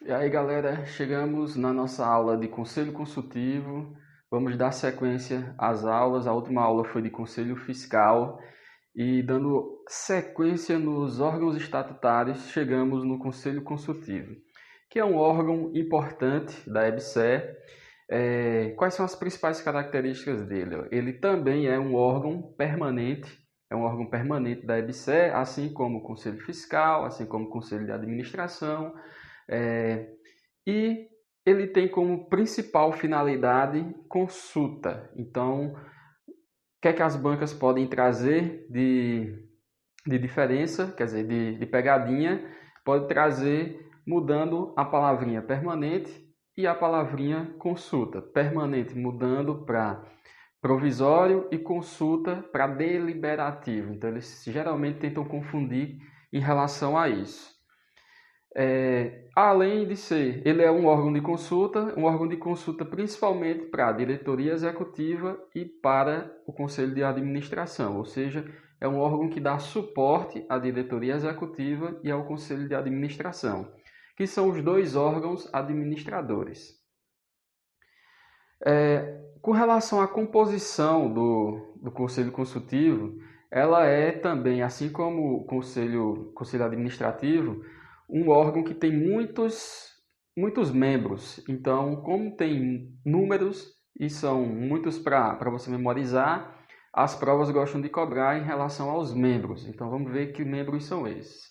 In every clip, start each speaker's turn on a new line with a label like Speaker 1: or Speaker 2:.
Speaker 1: E aí, galera, chegamos na nossa aula de conselho consultivo. Vamos dar sequência às aulas. A última aula foi de conselho fiscal e dando sequência nos órgãos estatutários, chegamos no conselho consultivo, que é um órgão importante da EBSER. Quais são as principais características dele? Ele também é um órgão permanente da EBSER, assim como o conselho fiscal, assim como o conselho de administração. É, e ele tem como principal finalidade consulta. Então, o que é que as bancas podem trazer de diferença, quer dizer, de pegadinha? Pode trazer mudando a palavrinha permanente e a palavrinha consulta. Permanente mudando para provisório e consulta para deliberativo. Então, eles geralmente tentam confundir em relação a isso. Além de ser, ele é um órgão de consulta principalmente para a diretoria executiva e para o conselho de administração, ou seja, é um órgão que dá suporte à diretoria executiva e ao conselho de administração, que são os dois órgãos administradores. Com relação à composição do conselho consultivo, ela é também, assim como o conselho administrativo, um órgão que tem muitos membros. Então, como tem números e são muitos para você memorizar, as provas gostam de cobrar em relação aos membros. Então, vamos ver que membros são esses.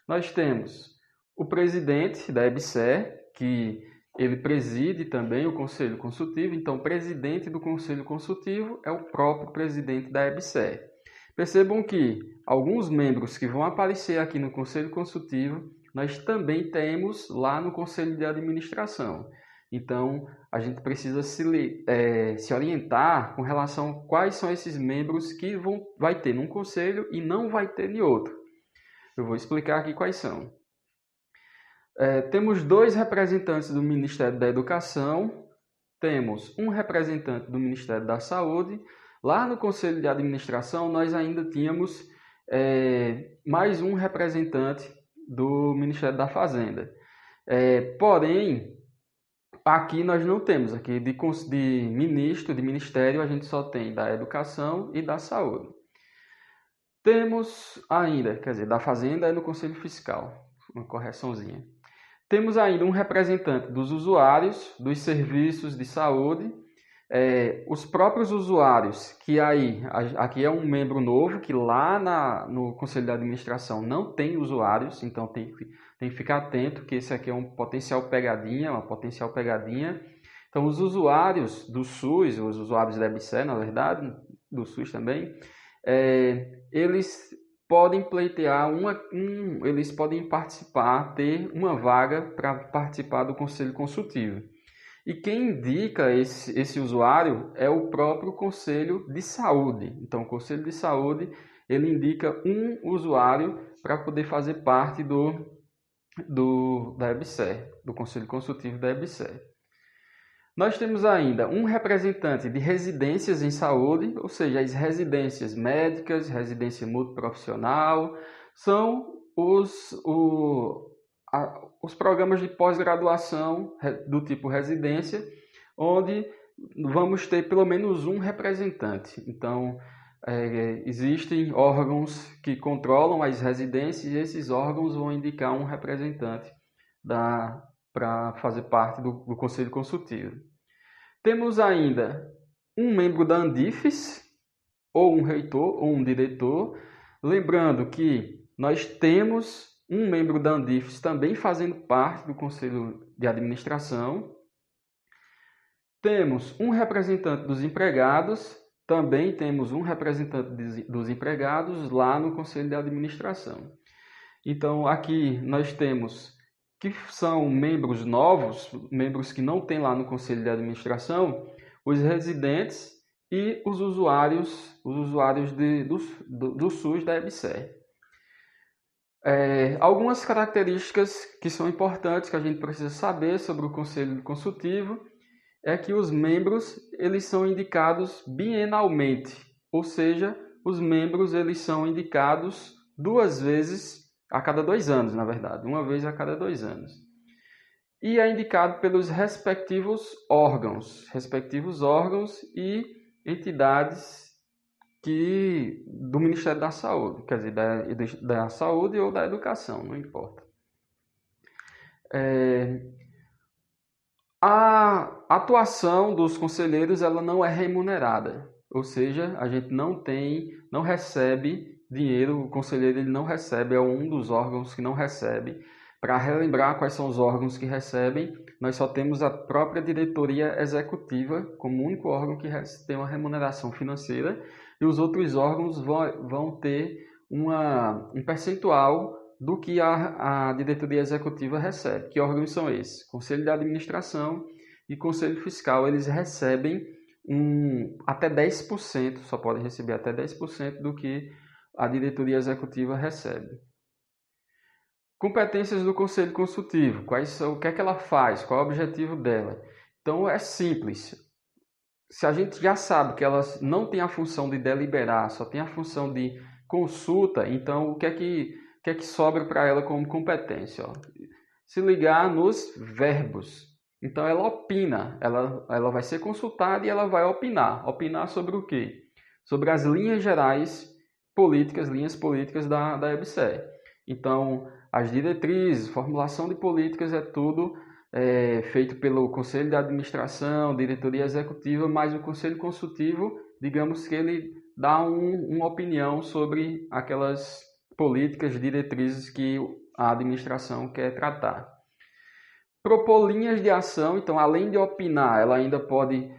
Speaker 1: Nós temos o presidente da EBSER, que ele preside também o Conselho Consultivo. Então, o presidente do Conselho Consultivo é o próprio presidente da EBSER. Percebam que alguns membros que vão aparecer aqui no Conselho Consultivo, nós também temos lá no Conselho de Administração. Então, a gente precisa se orientar com relação a quais são esses membros que vai ter num conselho e não vai ter em outro. Eu vou explicar aqui quais são. Temos dois representantes do Ministério da Educação, temos um representante do Ministério da Saúde. Lá no Conselho de Administração, nós ainda tínhamos mais um representante do Ministério da Fazenda. Porém, aqui nós não temos, aqui de ministério, a gente só tem da Educação e da Saúde. Temos ainda, quer dizer, da Fazenda é no Conselho Fiscal, uma correçãozinha. Temos ainda um representante dos usuários, dos serviços de saúde, os próprios usuários, que aqui é um membro novo, que lá no Conselho de Administração não tem usuários, então tem que ficar atento que esse aqui é uma potencial pegadinha. Então, os usuários do SUS, os usuários da EBSER, na verdade, do SUS também, eles podem pleitear eles podem participar, ter uma vaga para participar do Conselho Consultivo. E quem indica esse usuário é o próprio Conselho de Saúde. Então, o Conselho de Saúde, ele indica um usuário para poder fazer parte da EBSER, do Conselho Consultivo da EBSER. Nós temos ainda um representante de residências em saúde, ou seja, as residências médicas, residência multiprofissional, são os programas de pós-graduação do tipo residência, onde vamos ter pelo menos um representante. Então, existem órgãos que controlam as residências e esses órgãos vão indicar um representante para fazer parte do Conselho Consultivo. Temos ainda um membro da Andifes, ou um reitor, ou um diretor. Lembrando que nós temos um membro da Andifes também fazendo parte do Conselho de Administração. Temos um representante dos empregados, também temos um representante dos empregados lá no Conselho de Administração. Então, aqui nós temos que são membros novos, membros que não tem lá no Conselho de Administração, os residentes e os usuários do SUS da EBSER. Algumas características que são importantes que a gente precisa saber sobre o Conselho Consultivo é que os membros eles são indicados bienalmente, ou seja, os membros eles são indicados 2 vezes a cada 2 anos, na verdade, uma vez a cada 2 anos. e é indicado pelos respectivos órgãos e entidades do Ministério da Saúde, quer dizer, da Saúde ou da Educação, não importa. A atuação dos conselheiros ela não é remunerada, ou seja, a gente não recebe dinheiro, o conselheiro ele não recebe, é um dos órgãos que não recebe. Para relembrar quais são os órgãos que recebem, nós só temos a própria diretoria executiva como único órgão que tem uma remuneração financeira, e os outros órgãos vão ter um percentual do que a diretoria executiva recebe. Que órgãos são esses? Conselho de Administração e Conselho Fiscal. Eles recebem até 10%, só podem receber até 10% do que a diretoria executiva recebe. Competências do Conselho Consultivo. O que é que ela faz? Qual é o objetivo dela? Então, é simples. Se a gente já sabe que ela não tem a função de deliberar, só tem a função de consulta, então o que é que sobra para ela como competência? Se ligar nos verbos. Então, ela opina, ela vai ser consultada e ela vai opinar. Opinar sobre o quê? Sobre as linhas gerais políticas, linhas políticas da EBSER. Então, as diretrizes, formulação de políticas é tudo feito pelo Conselho de Administração, diretoria executiva, mas o Conselho Consultivo, digamos que ele dá uma opinião sobre aquelas políticas, diretrizes que a administração quer tratar. Propor linhas de ação, então, além de opinar, ela ainda pode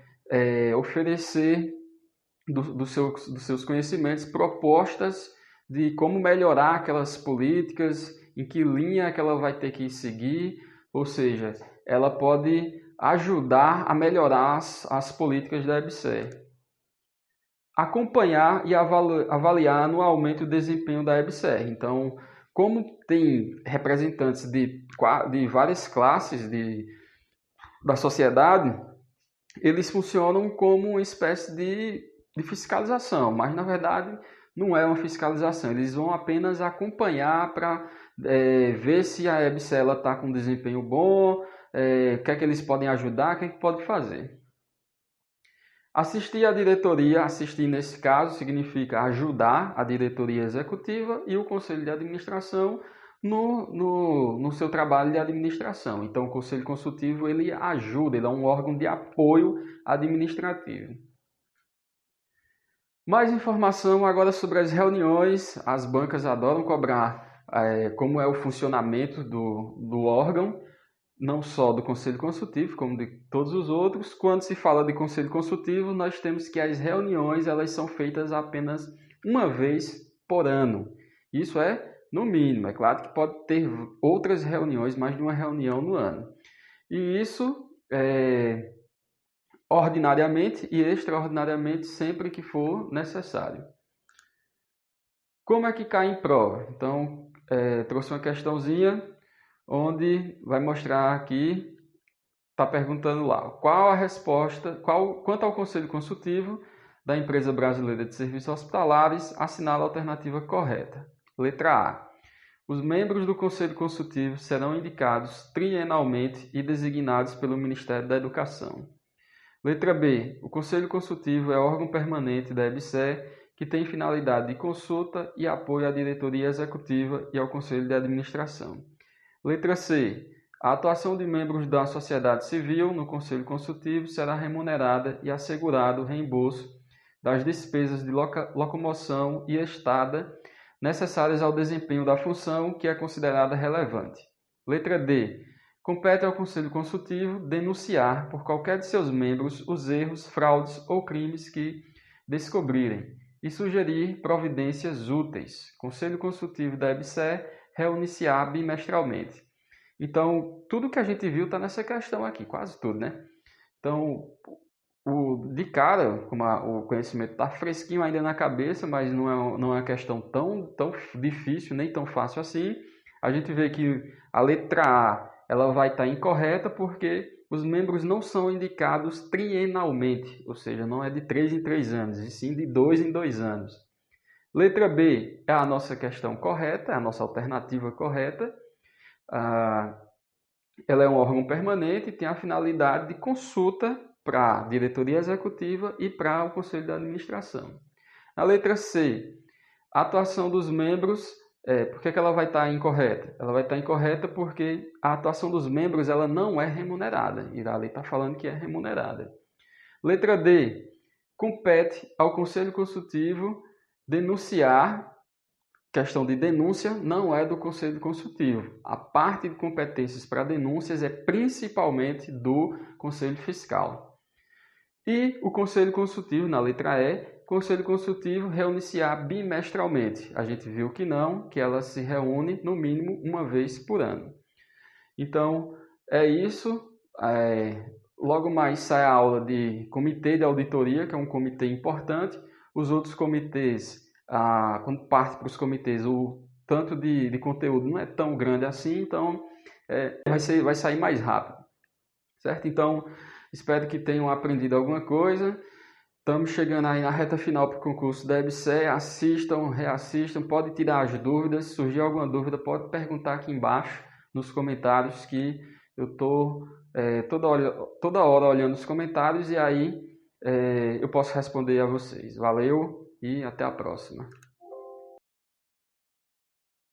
Speaker 1: oferecer dos seus conhecimentos propostas de como melhorar aquelas políticas, em que linha que ela vai ter que seguir, ou seja, ela pode ajudar a melhorar as políticas da EBSER. Acompanhar e avaliar anualmente o desempenho da EBSER. Então, como tem representantes de várias classes da sociedade, eles funcionam como uma espécie de fiscalização, mas na verdade não é uma fiscalização, eles vão apenas acompanhar para ver se a EBSER está com um desempenho bom, o que é que eles podem ajudar, o que é que pode fazer. Assistir à diretoria, assistir nesse caso significa ajudar a diretoria executiva e o conselho de administração no seu trabalho de administração. Então o conselho consultivo ele ajuda, ele é um órgão de apoio administrativo. Mais informação agora sobre as reuniões. As bancas adoram cobrar como é o funcionamento do órgão, não só do Conselho Consultivo, como de todos os outros. Quando se fala de Conselho Consultivo, nós temos que as reuniões elas são feitas apenas uma vez por ano. Isso é no mínimo. É claro que pode ter outras reuniões, mais de uma reunião no ano. E isso ordinariamente e extraordinariamente sempre que for necessário. Como é que cai em prova? Então, trouxe uma questãozinha onde vai mostrar aqui, está perguntando lá, qual a resposta, quanto ao Conselho Consultivo da Empresa Brasileira de Serviços Hospitalares, assinala a alternativa correta. Letra A. Os membros do Conselho Consultivo serão indicados trienalmente e designados pelo Ministério da Educação. Letra B. O Conselho Consultivo é órgão permanente da EBSER que tem finalidade de consulta e apoio à diretoria executiva e ao Conselho de Administração. Letra C. A atuação de membros da sociedade civil no Conselho Consultivo será remunerada e assegurado o reembolso das despesas de locomoção e estada necessárias ao desempenho da função que é considerada relevante. Letra D. Compete ao Conselho Consultivo denunciar por qualquer de seus membros os erros, fraudes ou crimes que descobrirem e sugerir providências úteis. Conselho Consultivo da EBSER reunir-se-á bimestralmente. Então, tudo que a gente viu está nessa questão aqui, quase tudo, né? Então, de cara, como o conhecimento está fresquinho ainda na cabeça, mas não é uma questão tão difícil, nem tão fácil assim, a gente vê que a letra A ela vai estar incorreta porque os membros não são indicados trienalmente, ou seja, não é de 3 em 3 anos, e sim de 2 em 2 anos. Letra B é a nossa questão correta, a nossa alternativa correta. ela é um órgão permanente e tem a finalidade de consulta para a diretoria executiva e para o conselho de administração. A letra C, a atuação dos membros, por que ela vai estar incorreta? Ela vai estar incorreta porque a atuação dos membros ela não é remunerada, e a lei está falando que é remunerada. Letra D, compete ao Conselho Consultivo denunciar. Questão de denúncia não é do Conselho Consultivo. A parte de competências para denúncias é principalmente do Conselho Fiscal. E o Conselho Consultivo, na letra E, Conselho Consultivo reúne-se-á bimestralmente. A gente viu que não, que ela se reúne no mínimo uma vez por ano. Então, é isso. Logo mais sai a aula de comitê de auditoria, que é um comitê importante. Os outros comitês, quando parte para os comitês, o tanto de conteúdo não é tão grande assim, então vai sair mais rápido. Certo? Então, espero que tenham aprendido alguma coisa. Estamos chegando aí na reta final para o concurso da EBSER. Assistam, reassistam, pode tirar as dúvidas. Se surgir alguma dúvida, pode perguntar aqui embaixo nos comentários, que eu estou toda hora olhando os comentários e aí eu posso responder a vocês. Valeu e até a próxima.